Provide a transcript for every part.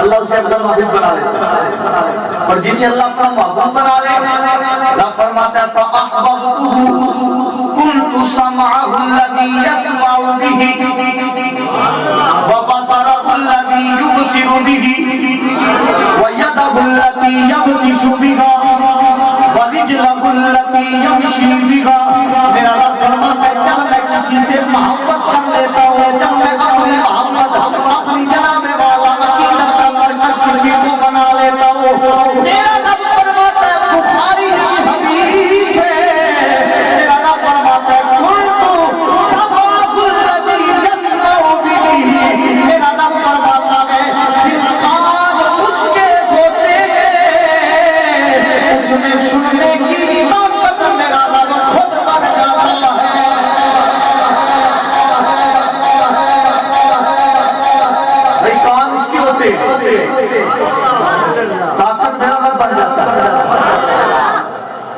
اللہ اسے اپنا محبوب بنا لیتا ہے، اور جسے اللہ اپنا محبوب بنا لے اللہ فرماتا ہے فَأَحْبَبْتُهُ كُنْتُ سَمْعَهُ الَّذِي يَسْمَعُ بِهِ وَبَصَرَهُ الَّذِي يُبْصِرُ بِهِ وَيَدَهُ الَّتِي يَبْطِشُ بِهَا وَرِجْلَهُ الَّتِي يَمْشِي بِهَا۔ میرا رب فرماتا ہے جب میں کسی سے محبت کر لیتا ہوں، جب میں اپنی محبت اپنی جناب والا عقیدت کا مرکز کسی کو بنا لیتا ہوں، میرا رب فرماتا ہے بخاری کی حدیث ہے، میرا رب فرماتا ہے كُنْتُ سَمْعَهُ الَّذِي يَسْمَعُ بِهِ، میرا رب فرماتا ہے پھر کان اس کے ہوتے ہیں، اس میں سننے کی طاقت میرا رب خود بن جاتا ہے۔ بھئی کان اس کے ہوتے ہیں، طاقت میرا رب بن جاتا ہے۔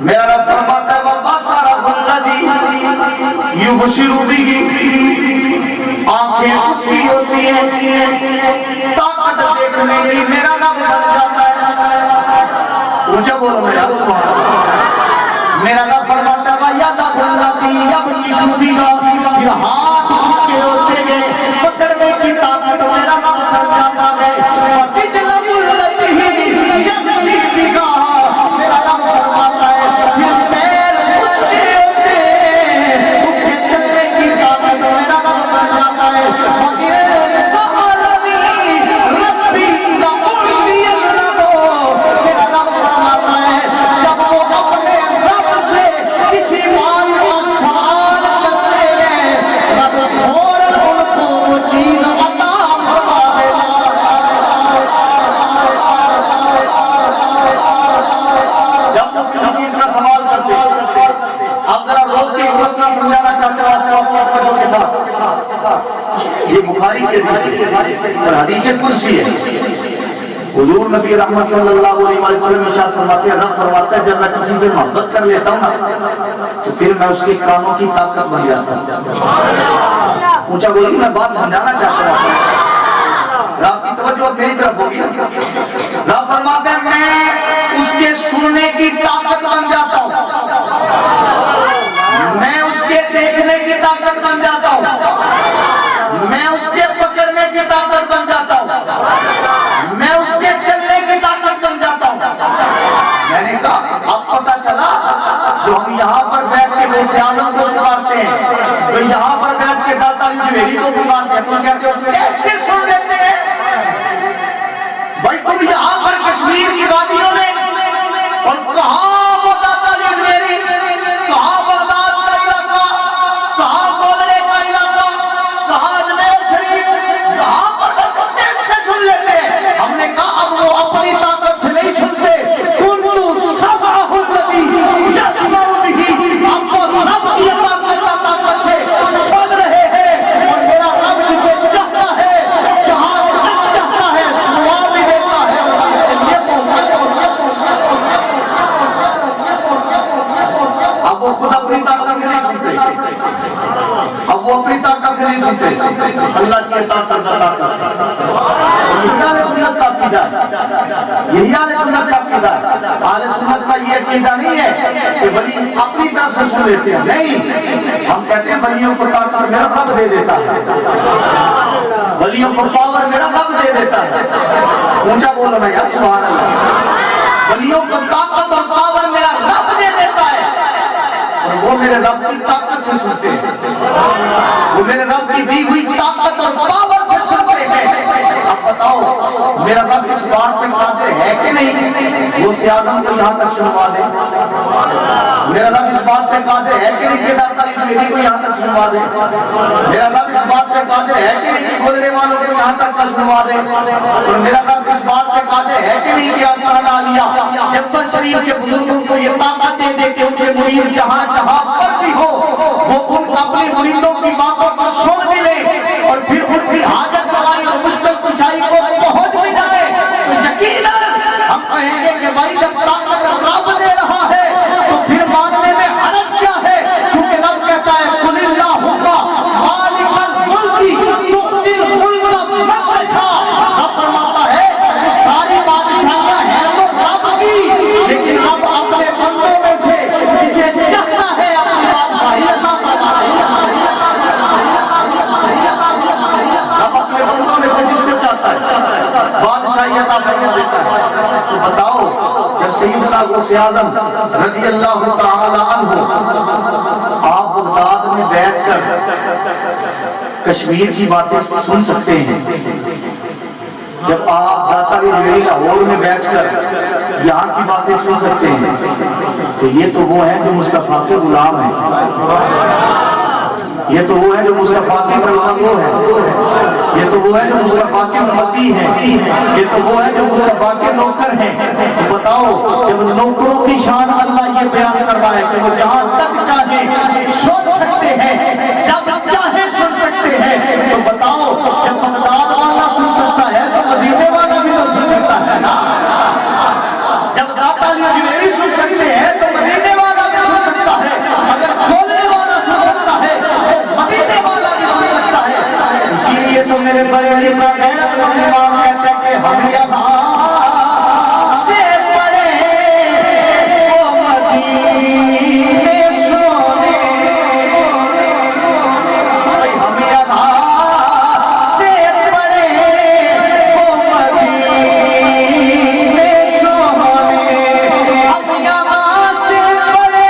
میرا رب فرماتا ہے وَبَصَرَهُ الَّذِي يُبْصِرُ بِهِ، آنکھیں اس کی ہوتی ہیں، طاقت دیکھنے کی میرا رب بن جاتا ہے۔ اونچا بولو میرا سبحان اللہ۔ میرا رب فرماتا ہے وَيَدَهُ الَّتِي يَبْطِشُ بِهَا، پھر ہاتھ اس کے ہوتے ہیں، پکڑنے کی طاقت میرا رب بن جاتا ہے۔ وَرِجْلَهُ الَّتِي يَمْشِي بِهَا، میرا رب فرماتا ہے پھر پیر اس کے ہوتے ہیں، اس کے چلنے کی طاقت میرا رب بن جاتا ہے۔ وَإِن سَأَلَنِي رَبِّي لَأُعْطِيَنَّهُ، میرا رب فرماتا ہے جب وہ اپنے رب سے کسی مال کا سوال کرتے ہیں، رب فوراً ان کو وہ چیز عطا فرما دیتا ہے۔ جب وہ کسی چیز کا سوال کرتے ہیں، آپ ذرا روک کے مسئلہ سمجھانا چاہتے ہو آپ کو اپنے توجہ کے ساتھ، یہ بخاری کی حدیث ہے اور حدیث قدسی ہے۔ حضور نبی رحمت صلی اللہ علیہ وسلم ارشاد فرماتے ہیں، رب فرماتا ہے جب میں کسی سے محبت کر لیتا ہوں نا تو پھر میں اس کے کانوں کی طاقت بن جاتا ہوں۔ اونچا بولی، میں بات سمجھانا چاہتا ہوں، آپ کی توجہ میری طرف ہوگی۔ رب فرماتے ہیں میں اس کے سننے کی طاقت بن جاتا ہوں، میں اس کے دیکھنے کی طاقت بن جاتا ہوں، میں اس کے پکڑنے کی طاقت بن جاتا ہوں، میں اس کے چلنے کی طاقت بن جاتا ہوں۔ میں نے کہا اب پتہ چلا جو ہم یہاں پر بیٹھ کے ویسے عالم کو پکارتے ہیں، جو یہاں پر بیٹھ کے داتا جویری کو پکارتے ہیں، تو کہتے ہو کیسے سن لیتے ہیں؟ بھائی تم یہاں پر کشمیر کی وادیوں میں اور کہاں وہ داتا جویری، کہاں بغداد کا علاقہ، کہاں گولڑے کا علاقہ، کہاں اجمیر شریف، کہاں پر کیسے سن لیتے ہیں؟ ہم نے کہا اب وہ اپنی طاقت سے نہیں سنتے، كُنْتُ سَمْعَهُ الَّذِي يَسْمَعُ بِهِ، ہم کو رب کی عطا کردہ طاقت سے سن رہے ہیں، اور میرا رب جسے چاہتا ہے جہاں چاہتا ہے سنا بھی دیتا ہے۔ اب وہ خود اپنی طاقت سے نہیں سنتے، اب وہ اپنی طاقت سے نہیں سنتے، اللہ کی عطا کردہ طاقت سے۔ یہی اہل سنت کا عقیدہ ہے، یہی اہل سنت کا عقیدہ ہے۔ اہل سنت کا یہ عقیدہ نہیں ہے کہ ولی اپنی طرف سے سن لیتے ہیں، نہیں، ہم کہتے ہیں ولیوں کو طاقت میرا رب دے دیتا ہے، ولیوں کو پاور میرا رب دے دیتا ہے۔ اونچا بولو میں یار سبحان اللہ۔ ولیوں کو طاقت اور پاور میرا رب دے دیتا ہے، اور وہ میرے رب کی طاقت سے سنتے ہیں، وہ میرے رب کی دی ہوئی طاقت اور پاور سے سنتے ہیں۔ اب بتاؤ میرا رب اس بات پہ قادر ہے کہ نہیں وہ سے آدم کو یہاں تک سنوا دے؟ میرا رب اس بات پہ قادر ہے کہ نہیں کہ داتا جویری کو یہاں تک سنوا دے؟ میرا رب اس بات پہ قادر ہے کہ نہیں کہ گولڑے والوں کو یہاں تک سنوا دے؟ اور میرا رب اس بات پہ قادر ہے کہ نہیں کہ آستانہ عالیہ جبل شریف کے بزرگوں کو یہ طاقت دے دے کہ ان کے مرید جہاں جہاں پر بھی ہو وہ ان اپنے مریدوں کی باتوں کو سن بھی لے اور پھر ان کی حاجت روائی اور مشکل کشائی کو پہنچ بھی جائے، تو یقیناً ہم کہیں گے کہ بھائی جب طاقت رب دے رہا ہے تو پھر ماننے میں حرج کیا ہے؟ کیونکہ رب کہتا ہے قُلِ اللَّهُمَّ مَالِكَ الْمُلْكِ مولانا غوث اعظم رضی اللہ تعالی عنہ آپ بغداد میں بیٹھ کر کشمیر کی باتیں سن سکتے ہیں، جب آپ داتا علی لاہور میں بیٹھ کر یہاں کی باتیں سن سکتے ہیں، تو یہ تو وہ ہیں جو مصطفیٰ کے غلام ہیں، یہ تو وہ ہیں جو مصطفیٰ کے غلام وہ ہیں، یہ تو وہ ہیں جو مصطفیٰ کے امتی ہیں، یہ تو وہ ہیں جو مصطفیٰ کے نوکر ہیں۔ تو بتاؤ جب نوکروں کی شان اللہ یہ بیان کر رہا ہے کہ وہ جہاں تک چاہے سن سکتے ہیں، جب چاہے سن سکتے ہیں، تو بتاؤ جب بغداد والا سن سکتا ہے تو مدینے والا بھی تو سن سکتا ہے نا؟ جب داتا علی اجمیری سن سکتے ہیں تو مدینے والا بھی سن سکتا ہے، اگر بولنے والا سن سکتا ہے تو مدینے والا بھی سن سکتا ہے۔ اسی لیے تو میرے بڑے علی کا غیرت مند امام کہتا ہے کہ ہم یہاں سے پڑے وہ مدینے سونے، ہم یہاں سے پڑے وہ مدینے سونے، ہم یہاں سے پڑے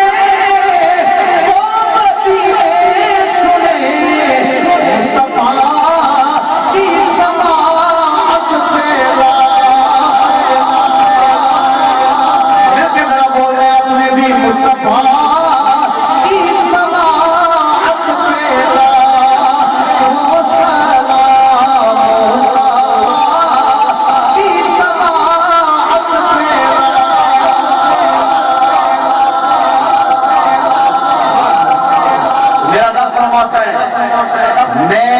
وہ مدینے سونے، مصطفیٰ کی سماعت پیدا۔ میں کہ ذرا بول رہے اپنے بھی مصطفیٰ کی سماعت پیدا، تو سلام مصطفیٰ کی سماعت پیدا۔ میرا رب فرماتا ہے میں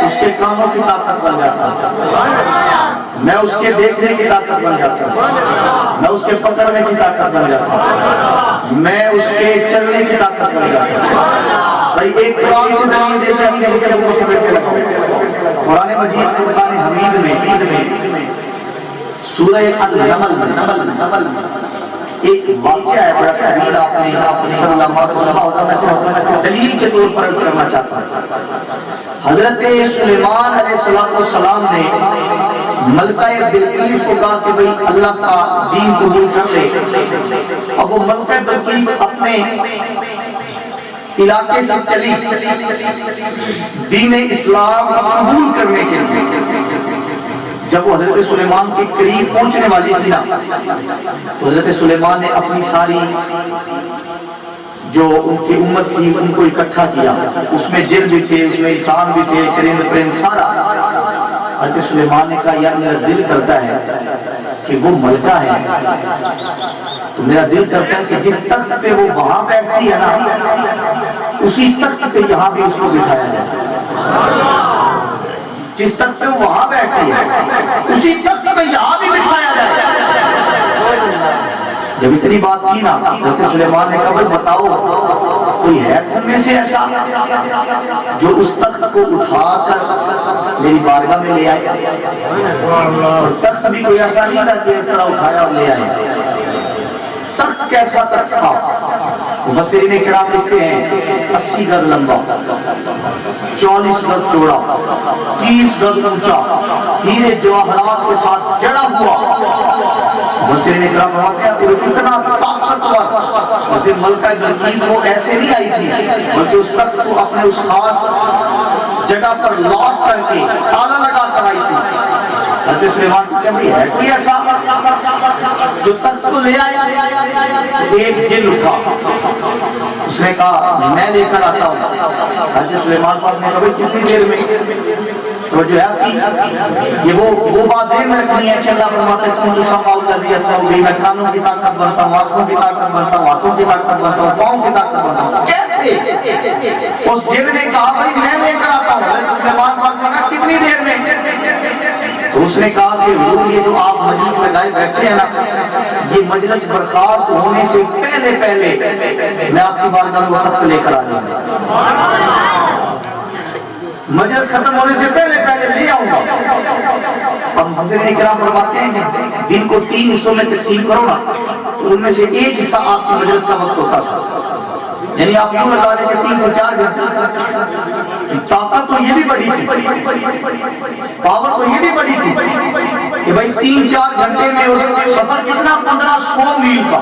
اس کے کانوں کی طاقت بن جاتا ہوں، میں اس کے دیکھنے کی طاقت بن جاتا ہوں، میں اس کے پکڑنے کی طاقت بن جاتا ہوں، میں اس کے چلنے کی طاقت بن جاتا ہوں۔ بھائی ایک قرآن سے دلیل دیتے ہیں کہ وہ سمجھ کے لگاؤ، قرآن مجید فرقان حمید میں سورہ النمل ایک واقعہ ہے بڑا طویل، آپ نے صلی اللہ علیہ وسلم دلیل کے طور پر عرض کرنا چاہتا ہوں۔ حضرت سلیمان علیہ السلام نے ملکہ بلقیس کو کہا کہ بھئی اللہ کا دین قبول کر لے۔ اب وہ ملکہ بلقیس اپنے علاقے سے چلی دین اسلام قبول کرنے کے لیے۔ جب وہ حضرت سلیمان کے قریب پہنچنے والی تھی نا، تو حضرت سلیمان نے اپنی ساری جو ان کی امت تھی ان کو اکٹھا کیا، اس میں جن بھی تھے، اس میں انسان بھی تھے، چرند پرند سارا۔ حضرت سلیمان نے کہا یار میرا دل کرتا ہے کہ وہ ملکہ ہے، تو میرا دل کرتا ہے کہ جس تخت پہ وہ وہاں بیٹھتی ہے نا، اسی تخت پہ یہاں بھی اس کو بٹھایا جائے، جس تخت پہ وہ وہاں بیٹھتی ہے اسی تخت پہ یہاں بھی بٹھایا جائے۔ جب اتنی بات کی نا، حضرت سلیمان نے کہا بھائی بتاؤ کوئی ہے تم میں سے ایسا جو اس تخت کو اٹھا کر میری بارگاہ میں لے آئے؟ اور تخت بھی کوئی ایسا نہیں تھا کہ اس طرح اٹھایا اور لے آئے۔ تخت کیسا تخت تھا؟ مفسرین کرام لکھتے ہیں 80 گز لمبا، 40 گز چوڑا، 30 گز اونچا، ہیرے جواہرات کے ساتھ جڑا ہوا۔ مفسرین کرام فرماتے ہیں وہ اتنا طاقتور، اور پھر ملکہ بلقیس وہ ایسے نہیں آئی تھی بلکہ اس تخت کو اپنے اس خاص جگہ پر لاک کر کے تالا لگا کر آئی تھی۔ حضرت سلیمان کو کہا ہے کوئی ایسا جو تخت کو لے آئے؟ ایک جن اٹھا، اس نے کہا میں لے کر آتا ہوں۔ حضرت سلیمان پاک نے کہا کتنی دیر میں؟ تو جو ہے آپ کی یہ وہ بات ذہن میں رکھنی ہے کہ اللہ فرماتا ہے تم تو سماؤ الذی یسمع بھی، میں کانوں کی طاقت بنتا ہوں، آنکھوں کی طاقت بنتا ہوں، ہاتھوں کی طاقت بنتا ہوں، پاؤں کی طاقت بنتا ہوں۔ کیسے؟ اس جن نے کہا بھائی میں لے کر آتا ہوں۔ حضرت سلیمان پاک نے کہا کتنی دیر میں؟ تو اس نے کہا کہ حضور یہ جو آپ مجلس لگائے بیٹھے ہیں نا، یہ مجلس برخاست ہونے سے پہلے میں آپ کی بارگاہ میں وقت لے کر آ جاؤں گا، مجلس ختم ہونے سے پہلے لے آؤں گا۔ اب مفسرین کرام فرماتے ہیں کہ دن کو 3 حصوں میں تقسیم کرو نا، تو ان میں سے ایک حصہ آپ کی مجلس کا وقت ہوتا تھا، یعنی آپ یوں لگا دیں کہ 3 سے 4 گھنٹے۔ طاقت تو یہ بھی بڑی تھی، پاور تو یہ بھی بڑی تھی کہ بھائی 3-4 گھنٹے میں سفر کتنا 1500 میل کا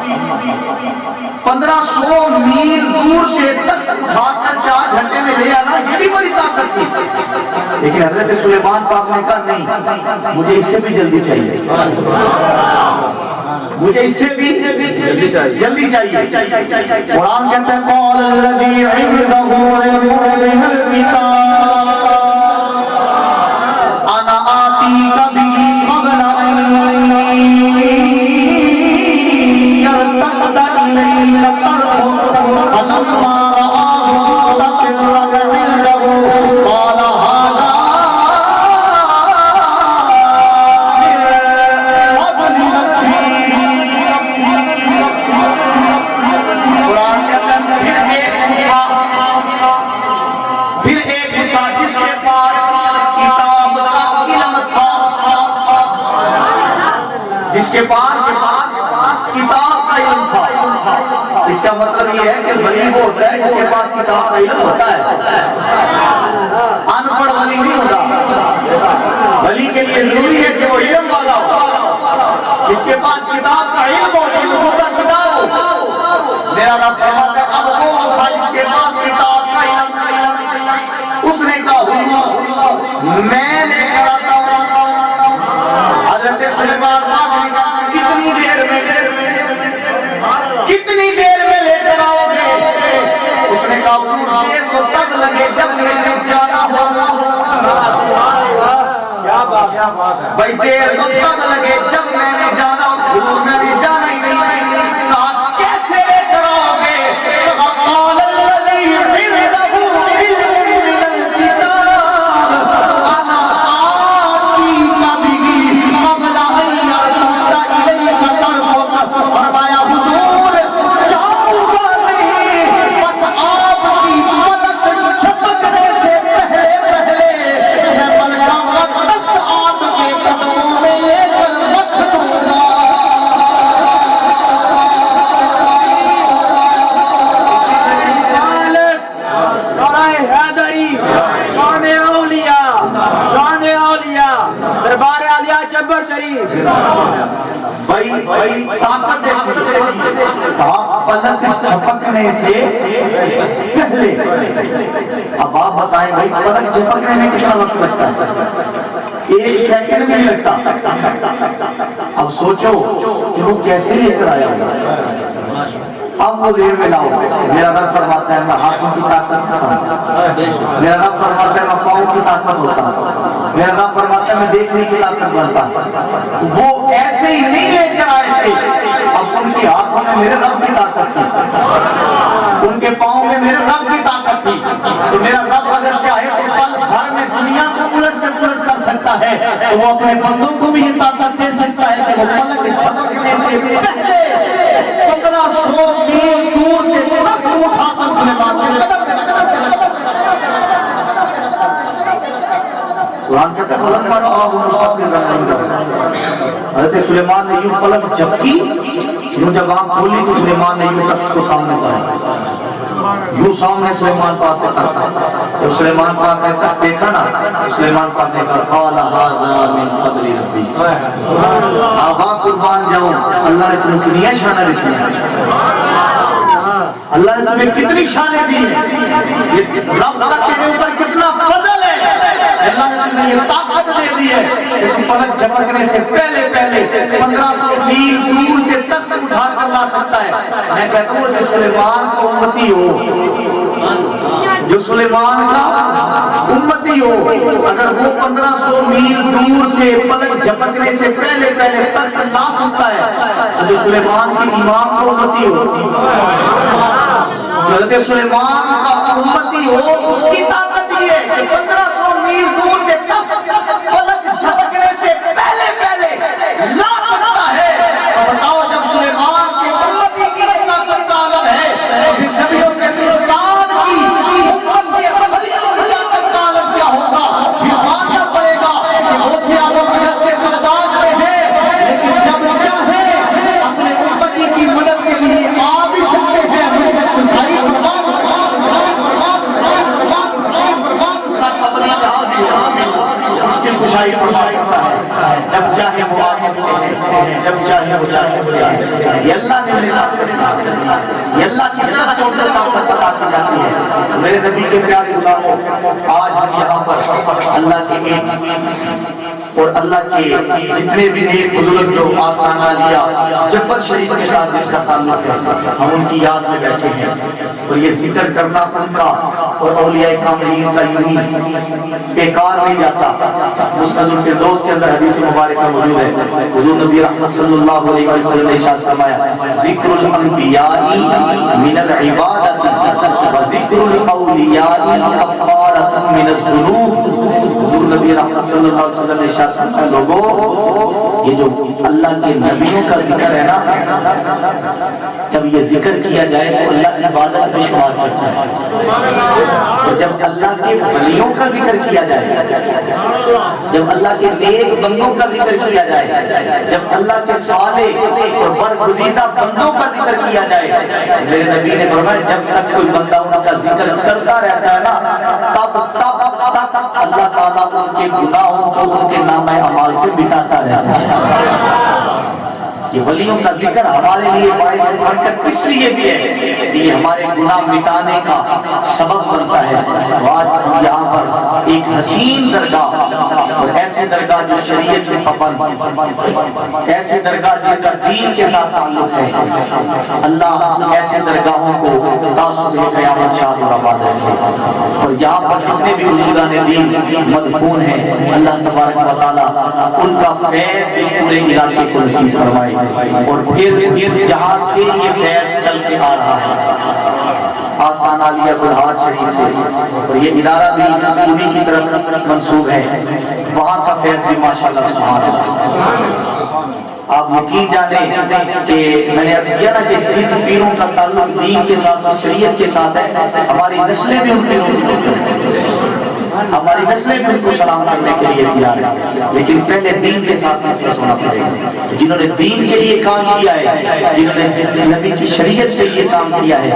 1500 میل دور سے تک اٹھا کر 4 گھنٹے میں لے آنا یہ بھی بڑی طاقت تھی لیکن حضرت سلیمان پاک نے کہا نہیں مجھے اس سے بھی جلدی چاہیے مجھے اس سے بھی جلدی چاہیے قرآن کہتا ہے قال الذی عنده علم من الکتاب انا آتیک به قبل ان يرتد الیک طرفک فلما رآه مستقرا عنده قال هذا جس کے پاس کتاب کا علم تھا اس کا مطلب یہ ہے کہ ولی وہ ہوتا ہے جس کے پاس کتاب کا علم ہوتا ہے ان پڑھ ولی نہیں ہوتا ولی کے لیے ضروری ہے کہ وہ علم والا ہو جس کے پاس کتاب کا علم ہو کتاب ہو میرا رب فرماتا ہے اب وہ تھا جس کے پاس کتاب کا علم اس نے کہا میں لے کر آتا ہوں حضرت سلیمان کتنی دیر میں لے کر آؤ گے اس نے کہا دیر تو تب لگے جب میں نے جانا ہوگا بھائی دیر تو تب لگے جب میں نے جانا حضور میں نے جانا ہی نہیں کہا کیسے لے کر آؤ گے قال الذی عنده علم من الکتاب انا آتیک به قبل ان يرتد الیک طرفک فرمایا حضور جاؤ گا نہیں بس آپ کی پلک جھپکنے سے پہلے میں ملکہ وقت آپ کے قدموں میں لے کر رکھ دوں گا دربار عالیہ جبر شریف بھائی طاقت دیکھیں پلک جھپکنے سے پہلے اب آپ بتائیں بھائی پلک جھپکنے میں کتنا وقت لگتا ہے 1 سیکنڈ بھی نہیں لگتا اب سوچو کہ وہ کیسے لے کر آیا ہوگا اب وہ دیر میں لاؤ میرا رب فرماتا ہے میں ہاتھوں کی طاقت ہوتا ہوں میرا رب فرماتا ہے میں پاؤں کی طاقت ہوتا ہوں میرا رب فرماتا ہے میں دیکھنے کی طاقت بنتا ہوں وہ ایسے ہی نہیں لے کر آئے تھے اب ان کے ہاتھوں میں میرے رب کی طاقت تھی ان کے پاؤں میں میرے رب کی طاقت تھی تو میرا رب اگر چاہے تو پل بھر میں دنیا کو الٹ سے پلٹ کر سکتا ہے تو وہ اپنے بندوں کو بھی یہ طاقت دے سکتا ہے کہ وہ پلک جھپکنے سے پہلے 1500 میل دور سے تخت اٹھا کر سلیمان کے قدم قرآن کہتا ہے فلما رآہ مستقرا عنده حضرت سلیمان نے یوں پلک جھپکی یوں جب آنکھ کھولی تو سلیمان نے یوں تخت کو سامنے پایا یوں سامنے سلیمان پاک کے تخت جب سلیمان پاک نے تخت دیکھا نا سلیمان پاک نے کہا قال هذا من فضل ربی آبا قربان جاؤں اللہ نے تمہیں کتنی شانہ رکھی ہے اللہ نے تمہیں کتنی شانیں دی ہیں رب کا تیرے اوپر کتنا فضل ہے اللہ نے تمہیں یہ طاقت دے دی ہے کہ تم پلک جھپکنے سے پہلے 1500 میل دور سے تخت اٹھا کر لا سکتا ہے میں کہتا ہوں جو سلیمان کا امتی ہو جو سلیمان کا امتی ہو اگر وہ 1500 میل دور سے پلک جھپکنے سے پہلے تخت لا سکتا ہے جو سلیمان کی امام کا امتی ہو حضرت سلیمان کا امتی ہو اس کی طاقت یہ ہے کہ 1500 میل دور سے تخت پلک جھپکنے سے پہلے لا سکتا ہے اور بتاؤ جب سلیمان کی امتی کی طاقت کا عالم ہے پھر نبیوں کے سلطان کی امت کے ولیوں کی طاقت کا عالم کیا ہوگا پھر ماننا پڑے گا کہ وہ سے آدم حضرت کے مقدار میں ہے لیکن جب چاہے اپنے امتی کی مدد کے لیے آ بھی سکتے ہیں شاہی فرما سکتا ہے، جب چاہے وہ آ سکتے ہیں، جب چاہے وہ جا سکتے ہیں۔ یہ اللہ نے یہ اللہ کی طرف سے ان کو طاقت عطا کی جاتی ہے۔ میرے نبی کے پیارے غلاموں، آج ہم یہاں پر اللہ کے ایک اور اللہ کے جتنے بھی نیک بزرگ جو آستانہ لیا جبر شریف کے ساتھ جن کا تعلق ہے، ہم ان کی یاد میں بیٹھے ہیں اور یہ ذکر کرنا ان کا اور اولیاء کاملین کا یوں ہی بیکار نہیں جاتا۔ مسند الفردوس کے اندر حدیث مبارکہ موجود ہے، حضور نبی رحمت صلی اللہ علیہ وسلم نے ارشاد فرمایا ذکر الانبیاء من العبادت و ذکر الاولیاء کفارۃ من الذنوب۔ حضور نبی رحمت صلی اللہ علیہ وسلم نے ارشاد فرمایا لوگوں، یہ جو اللہ کے نبیوں کا ذکر ہے نا، جب یہ ذکر کیا جائے تو اللہ عبادت میں شمار کرتا ہے، اور جب اللہ کے ولیوں کا ذکر کیا جائے، جب اللہ کے نیک بندوں کا ذکر کیا جائے، جب اللہ کے صالح اور برگزیدہ بندوں کا ذکر کیا جائے، میرے نبی نے فرمایا جب تک کوئی بندہ ان کا ذکر کرتا رہتا ہے نا، تب اللہ تعالیٰ ان کے گناہوں کو ان کے نامہ اعمال سے مٹاتا رہتا ہے۔ یہ ولیوں کا ذکر ہمارے لیے باعث برکت اس لیے بھی ہے کہ یہ ہمارے گناہ مٹانے کا سبب بنتا ہے۔ آج ہم یہاں پر ایک حسین درگاہ اور ایسے درگاہ جو شریعت کے پابند، ایسے درگاہ جن کا دین کے ساتھ تعلق ہے، اللہ ایسے درگاہوں کو تا صبح قیامت شاد اور آباد رکھے۔ اور یہاں پر جتنے بھی بزرگان دین مدفون ہیں، اللہ تبارک و تعالیٰ ان کا فیض اس پورے علاقے کو نصیب فرمائے، اور پھر جہاں سے یہ فیض چل کے آ رہا ہے آستانہ عالیہ گلہار شریف سے، اور یہ ادارہ بھی انہی کی طرف منسوب ہے، وہاں کا فیض بھی ماشاءاللہ سبحان اللہ۔ آپ یقین جانیں کہ میں نے عرض کیا نا کہ جن پیروں کا تعلق دین کے ساتھ اور شریعت کے ساتھ ہے، ہماری نسلیں بھی ان پیروں ہماری نسلیں بھی ان کو سلام کرنے کے لیے تیار ہیں، لیکن پہلے دین کے ساتھ محفوظ ہونا پڑے گا۔ جنہوں نے دین کے لیے کام کیا ہے، جنہوں نے نبی کی شریعت کے لیے کام کیا ہے،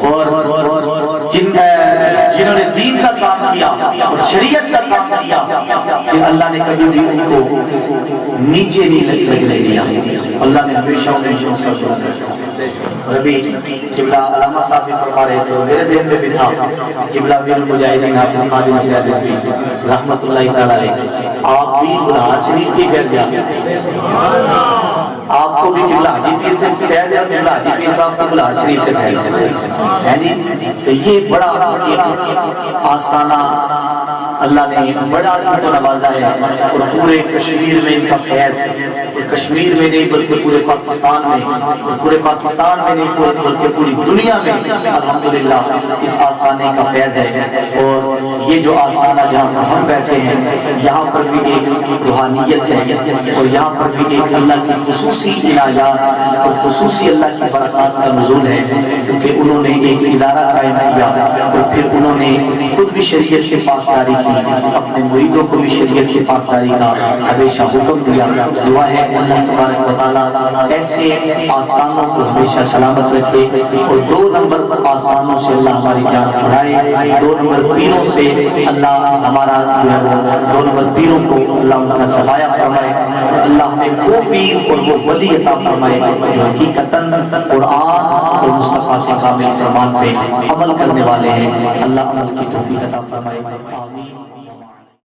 اور جنہوں نے دین کا کام کیا اور شریعت کا کام کیا، پھر اللہ نے کبھی بھی ان کو نیچے نہیں لگنے دیا، اللہ نے ہمیشہ انہیں سب۔ اور ابھی قبلہ علامہ صاحب بھی فرما رہے تھے، میرے ذہن میں بھی تھا، قبلہ امیر المجاہدین حافظ خادم سیاست کی رحمت اللہ تعالیٰ علیہ، آپ بھی گلہار شریف کی فیض یافتہ، آپ کو بھی قبلہ حاجی پیر سے فیض ہے، قبلہ حاجی پیر صاحب کو گلہار شریف سے فیض ہے، تو یہ بڑا آستانہ اللہ نے بڑا ان کو نوازا ہے، اور پورے کشمیر میں ان کا فیض ہے، کشمیر میں نہیں بلکہ پورے پاکستان میں، پورے پاکستان میں نہیں بلکہ پوری دنیا میں الحمدللہ اس آستانے کا فیض ہے۔ اور یہ جو آستانہ جہاں پر ہم بیٹھے ہیں، یہاں پر بھی ایک روحانیت ہے، اور یہاں پر بھی ایک اللہ کی خصوصی عنایات اور خصوصی اللہ کی برکات کا نزول ہے، کیونکہ انہوں نے ایک ادارہ قائم کیا، اور پھر انہوں نے خود بھی شریعت کے پاسداری کی، اپنے مریدوں کو بھی شریعت کے پاسداری کا ہمیشہ حکم دیا۔ دعا ہے اللہ تبارک و تعالیٰ ایسے آستانوں کو ہمیشہ سلامت رکھے، اور 2 نمبر پر آستانوں سے اللہ ہماری جان چھڑائے، 2 نمبر پیروں سے اللہ ہمارا 2 نمبر پیروں کو اللہ ان کا سفایہ فرمائے، اور اللہ ہمیں وہ پیر اور وہ ولی عطا فرمائے جو حقیقتاً قرآن اور مصطفیٰ کے کامل فرمان پہ عمل کرنے والے ہیں۔ اللہ عمل کی توفیق عطا فرمائے۔